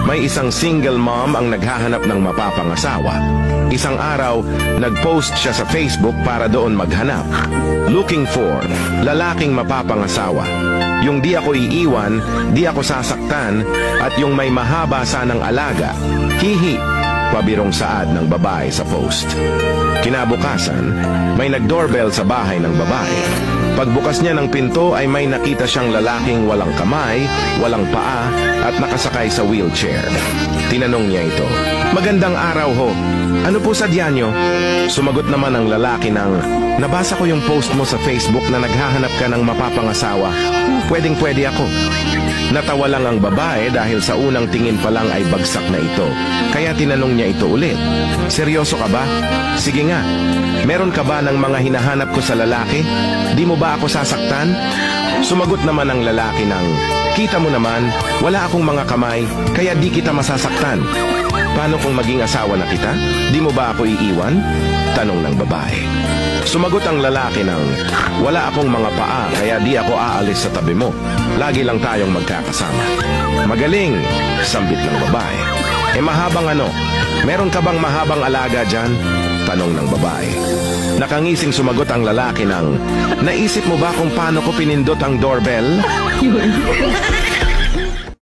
May isang single mom ang naghahanap ng mapapangasawa. Isang araw, nag-post siya sa Facebook para doon maghanap. Looking for lalaking mapapangasawa. Yung di ako iiwan, di ako sasaktan, at yung may mahaba sanang alaga. Hihi, pabirong saad ng babae sa post. Kinabukasan, may nag-doorbell sa bahay ng babae. Pagbukas niya ng pinto ay may nakita siyang lalaking walang kamay, walang paa, at nakasakay sa wheelchair. Tinanong niya ito, "Magandang araw ho. Ano po sadya niyo?" Sumagot naman ang lalaki ng, "Nabasa ko yung post mo sa Facebook na naghahanap ka ng mapapangasawa. Pwedeng-pwede ako." Natawa lang ang babae dahil sa unang tingin pa lang ay bagsak na ito. Kaya tinanong niya ito ulit, "Seryoso ka ba? Sige nga. Meron ka ba ng mga hinahanap ko sa lalaki? Di mo ba ako sasaktan?" Sumagot naman ang lalaki ng, "Kita mo naman, wala akong mga kamay, kaya di kita masasaktan. Paano kung maging asawa na kita? Di mo ba ako iiwan?" Tanong ng babae. Sumagot ang lalaki ng, "Wala akong mga paa, kaya di ako aalis sa tabi mo. Lagi lang tayong magkakasama." "Magaling," sambit ng babae. Mahabang ano? Meron ka bang mahabang alaga dyan?" Tanong ng babae. Nakangising sumagot ang lalaki ng, "Naisip mo ba kung paano ko pinindot ang doorbell?"